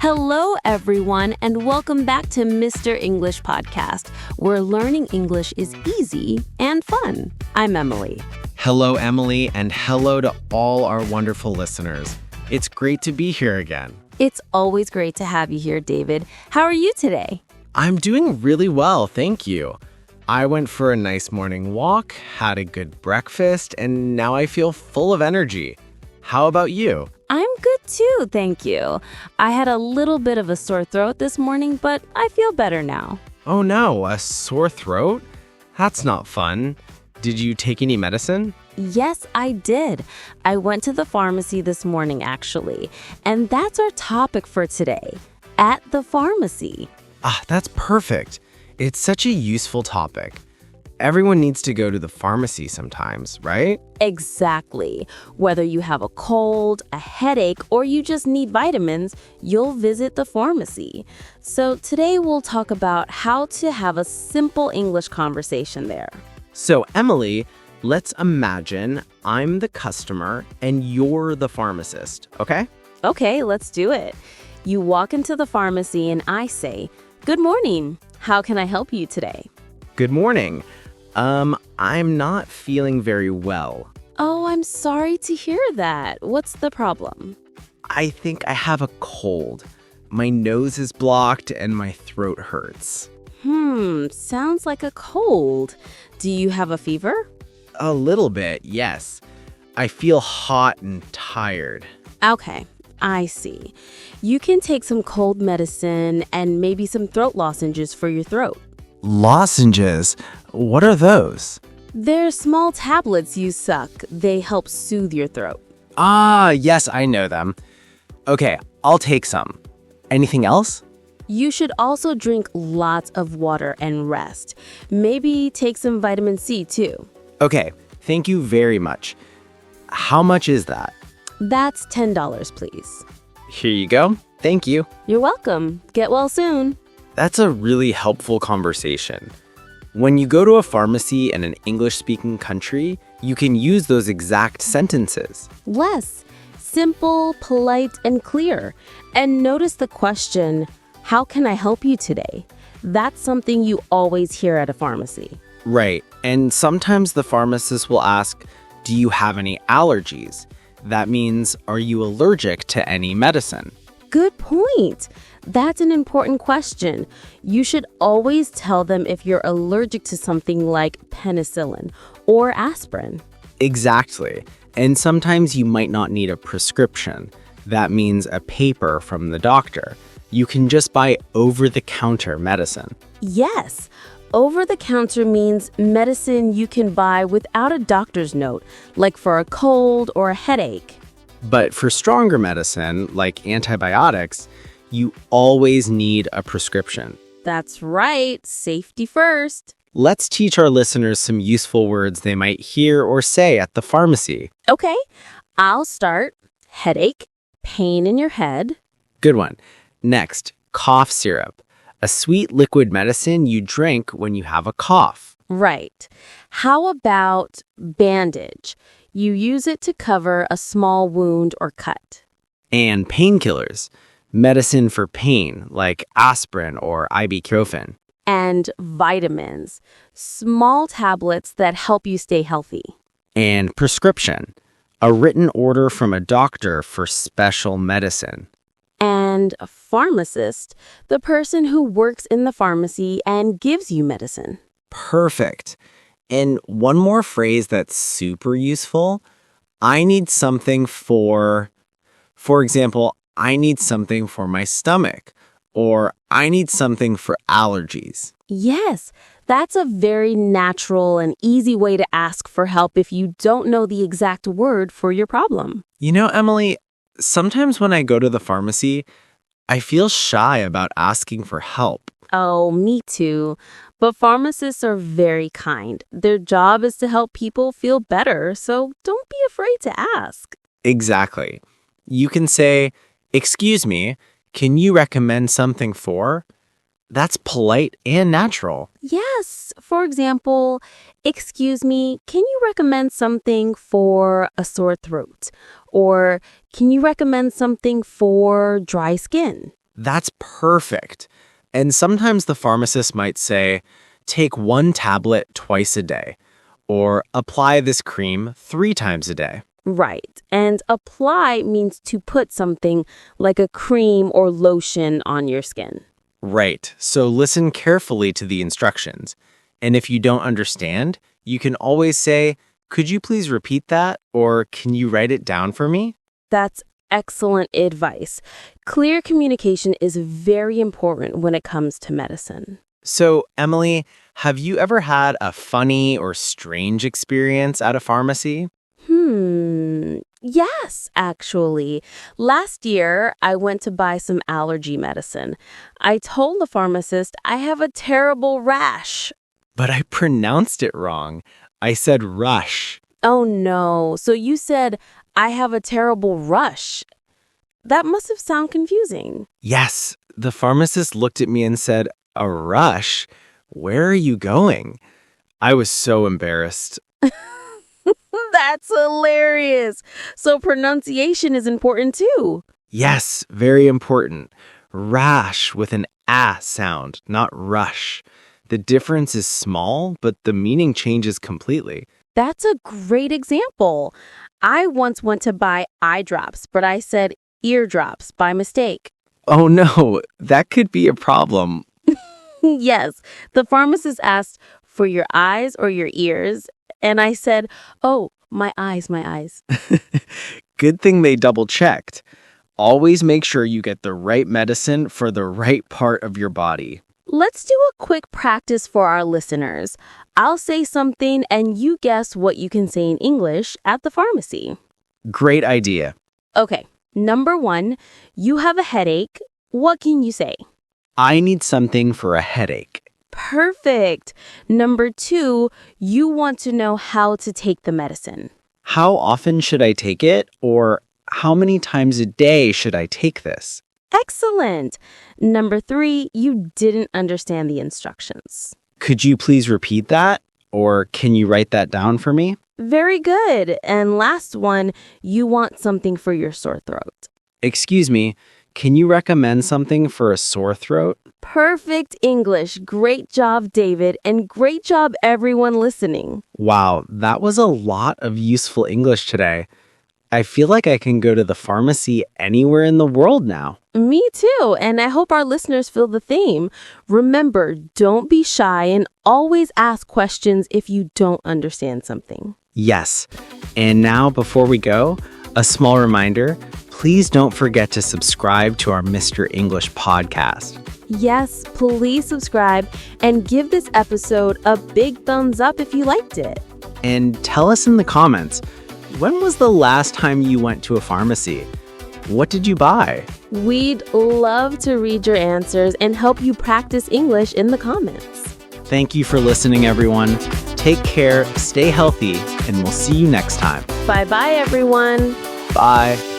Hello, everyone, and welcome back to Mr. English Podcast, where learning English is easy and fun. I'm Emily. Hello, Emily, and hello to all our wonderful listeners. It's great to be here again. It's always great to have you here, David. How are you today? I'm doing really well, thank you. I went for a nice morning walk, had a good breakfast, and now I feel full of energy. How about you? I'm good too, thank you. I had a little bit of a sore throat this morning, but I feel better now. Oh no, a sore throat? That's not fun. Did you take any medicine? Yes, I did. I went to the pharmacy this morning, actually. And that's our topic for today, at the pharmacy. That's perfect. It's such a useful topic. Everyone needs to go to the pharmacy sometimes, right? Exactly. Whether you have a cold, a headache, or you just need vitamins, you'll visit the pharmacy. So today we'll talk about how to have a simple English conversation there. So, Emily, let's imagine I'm the customer and you're the pharmacist, okay? Okay, let's do it. You walk into the pharmacy and I say, "Good morning. How can I help you today?" Good morning. I'm not feeling very well. Oh, I'm sorry to hear that. What's the problem? I think I have a cold. My nose is blocked and my throat hurts. Sounds like a cold. Do you have a fever? A little bit, yes. I feel hot and tired. Okay, I see. You can take some cold medicine and maybe some throat lozenges for your throat. Lozenges? What are those? They're small tablets you suck. They help soothe your throat. Yes, I know them. Okay, I'll take some. Anything else? You should also drink lots of water and rest. Maybe take some vitamin C too. Okay, thank you very much. How much is that? That's $10, please. Here you go. Thank you. You're welcome. Get well soon. That's a really helpful conversation. When you go to a pharmacy in an English-speaking country, you can use those exact sentences. Less. Simple, polite, and clear. And notice the question, how can I help you today? That's something you always hear at a pharmacy. Right. And sometimes the pharmacist will ask, do you have any allergies? That means, are you allergic to any medicine? Good point. That's an important question. You should always tell them if you're allergic to something like penicillin or aspirin. Exactly. And sometimes you might not need a prescription. That means a paper from the doctor. You can just buy over-the-counter medicine. Yes. Over-the-counter means medicine you can buy without a doctor's note, like for a cold or a headache. But for stronger medicine, like antibiotics, you always need a prescription. That's right. Safety first. Let's teach our listeners some useful words they might hear or say at the pharmacy. Okay, I'll start. Headache, pain in your head. Good one. Next, cough syrup, a sweet liquid medicine you drink when you have a cough. Right. How about bandage? You use it to cover a small wound or cut. And painkillers, medicine for pain like aspirin or ibuprofen. And vitamins, small tablets that help you stay healthy. And prescription, a written order from a doctor for special medicine. And a pharmacist, the person who works in the pharmacy and gives you medicine. Perfect. And one more phrase that's super useful. I need something for example, I need something for my stomach, or I need something for allergies. Yes, that's a very natural and easy way to ask for help if you don't know the exact word for your problem. You know, Emily, sometimes when I go to the pharmacy, I feel shy about asking for help. Oh, me too. But pharmacists are very kind. Their job is to help people feel better, so don't be afraid to ask. Exactly. You can say, "Excuse me, can you recommend something for?" That's polite and natural. Yes. For example, "Excuse me, can you recommend something for a sore throat?" Or, "Can you recommend something for dry skin?" That's perfect. And sometimes the pharmacist might say, take 1 tablet twice a day, or apply this cream 3 times a day. Right. And apply means to put something like a cream or lotion on your skin. Right. So listen carefully to the instructions. And if you don't understand, you can always say, could you please repeat that? Or can you write it down for me? That's excellent advice. Clear communication is very important when it comes to medicine. So, Emily, have you ever had a funny or strange experience at a pharmacy? Yes, actually. Last year, I went to buy some allergy medicine. I told the pharmacist I have a terrible rash. But I pronounced it wrong. I said rush. Oh no, so you said I have a terrible rush. That must have sounded confusing. Yes, the pharmacist looked at me and said, a rush? Where are you going? I was so embarrassed. That's hilarious. So pronunciation is important too. Yes, very important. Rash with an ah sound, not rush. The difference is small, but the meaning changes completely. That's a great example. I once went to buy eye drops, but I said eardrops by mistake. Oh no, that could be a problem. Yes, the pharmacist asked for your eyes or your ears, and I said, oh, my eyes, my eyes. Good thing they double-checked. Always make sure you get the right medicine for the right part of your body. Let's do a quick practice for our listeners. I'll say something and you guess what you can say in English at the pharmacy. Great idea. Okay, number 1, you have a headache. What can you say? I need something for a headache. Perfect. Number 2, you want to know how to take the medicine. How often should I take it? Or how many times a day should I take this? Excellent. Number 3, you didn't understand the instructions. Could you please repeat that? Or can you write that down for me? Very good. And last one, you want something for your sore throat. Excuse me, can you recommend something for a sore throat? Perfect English. Great job, David. And great job, everyone listening. Wow, that was a lot of useful English today. I feel like I can go to the pharmacy anywhere in the world now. Me too. And I hope our listeners feel the same. Remember, don't be shy and always ask questions if you don't understand something. Yes. And now, before we go, a small reminder, please don't forget to subscribe to our Mr. English podcast. Yes, please subscribe and give this episode a big thumbs up if you liked it. And tell us in the comments, when was the last time you went to a pharmacy? What did you buy? We'd love to read your answers and help you practice English in the comments. Thank you for listening, everyone. Take care, stay healthy, and we'll see you next time. Bye-bye, everyone. Bye.